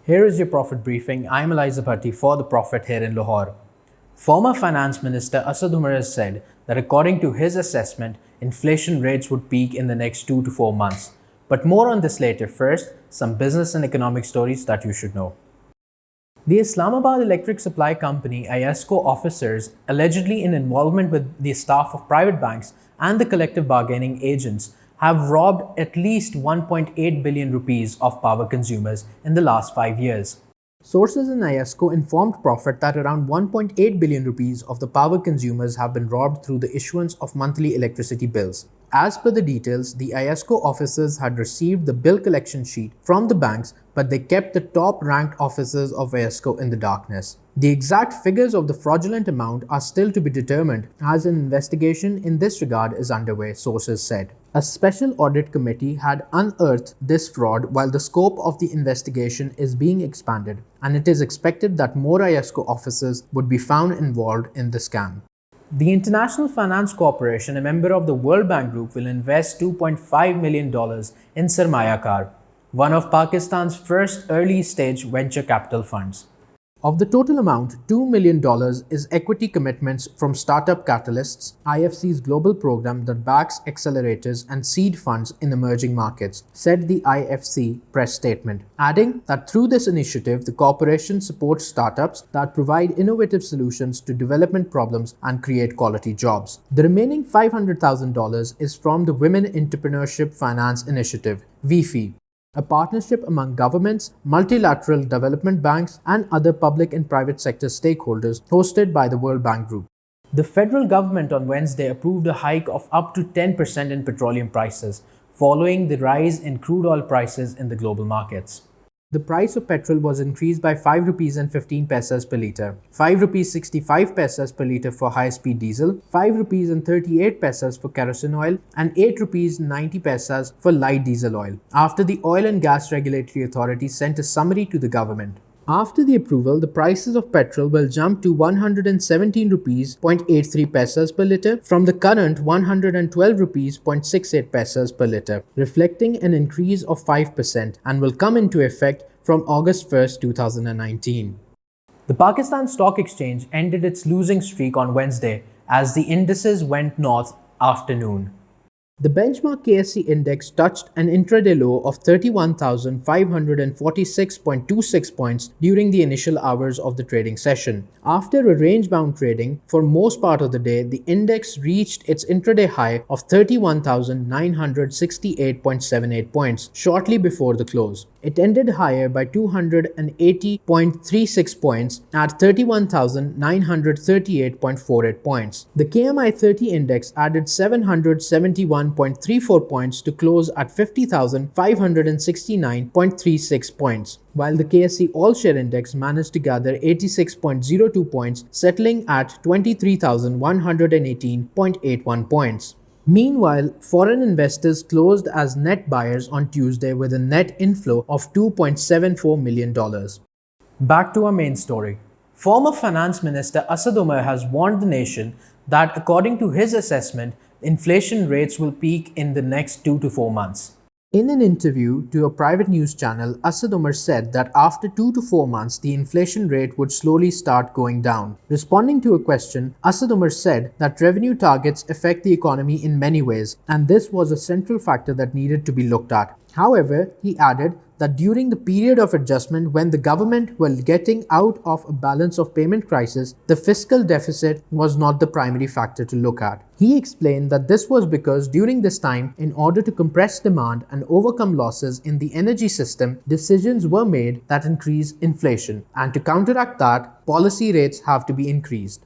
Here is your profit briefing. I'm Eleazar Bhatti for The Prophet here in Lahore. Former Finance Minister Asad Umar has said that according to his assessment, inflation rates would peak in the next 2 to 4 months. But more on this later. First, some business and economic stories that you should know. The Islamabad Electric Supply Company IESCO officers, allegedly in involvement with the staff of private banks and the collective bargaining agents, have robbed at least 1.8 billion rupees of power consumers in the last 5 years. Sources in IESCO informed Prophet that around 1.8 billion rupees of the power consumers have been robbed through the issuance of monthly electricity bills. As per the details, the IESCO officers had received the bill collection sheet from the banks, but they kept the top-ranked officers of IESCO in the darkness. The exact figures of the fraudulent amount are still to be determined, as an investigation in this regard is underway, sources said. A special audit committee had unearthed this fraud while the scope of the investigation is being expanded, and it is expected that more IESCO officers would be found involved in the scam. The International Finance Corporation, a member of the World Bank Group, will invest $2.5 million in Sarmayakar, one of Pakistan's first early-stage venture capital funds. Of the total amount, $2 million is equity commitments from Startup Catalysts, IFC's global program that backs accelerators and seed funds in emerging markets, said the IFC press statement, adding that through this initiative, the corporation supports startups that provide innovative solutions to development problems and create quality jobs. The remaining $500,000 is from the Women Entrepreneurship Finance Initiative, WIFI, a partnership among governments, multilateral development banks, and other public and private sector stakeholders hosted by the World Bank Group. The federal government on Wednesday approved a hike of up to 10% in petroleum prices, following the rise in crude oil prices in the global markets. The price of petrol was increased by 5 rupees and 15 paise per litre, 5 rupees 65 paise per litre for high-speed diesel, 5 rupees and 38 paise for kerosene oil, and 8 rupees 90 paise for light diesel oil, after the Oil and Gas Regulatory Authority sent a summary to the government. After the approval, the prices of petrol will jump to 117 rupees 0.83 paise per litre from the current 112 rupees 0.68 paise per litre, reflecting an increase of 5% and will come into effect from August 1, 2019. The Pakistan Stock Exchange ended its losing streak on Wednesday as the indices went north after noon. The benchmark KSE index touched an intraday low of 31,546.26 points during the initial hours of the trading session. After a range-bound trading for most part of the day, the index reached its intraday high of 31,968.78 points shortly before the close. It ended higher by 280.36 points at 31,938.48 points. The KMI 30 index added 771.34 points to close at 50,569.36 points, while the KSE All-Share Index managed to gather 86.02 points, settling at 23,118.81 points. Meanwhile, foreign investors closed as net buyers on Tuesday with a net inflow of $2.74 million. Back to our main story. Former Finance Minister Asad Umar has warned the nation that according to his assessment, inflation rates will peak in the next 2 to 4 months. In an interview to a private news channel, Asad Umar said that after 2 to 4 months, the inflation rate would slowly start going down. Responding to a question, Asad Umar said that revenue targets affect the economy in many ways, and this was a central factor that needed to be looked at. However, he added that during the period of adjustment when the government was getting out of a balance of payment crisis, the fiscal deficit was not the primary factor to look at. He explained that this was because during this time, in order to compress demand and overcome losses in the energy system, decisions were made that increase inflation, and to counteract that, policy rates have to be increased.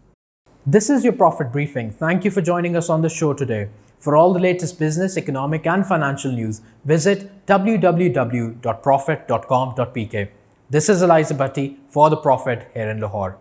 This is your profit briefing. Thank you for joining us on the show today. For all the latest business, economic and financial news, visit www.profit.com.pk. This is Eleazar Bhatti for The Prophet here in Lahore.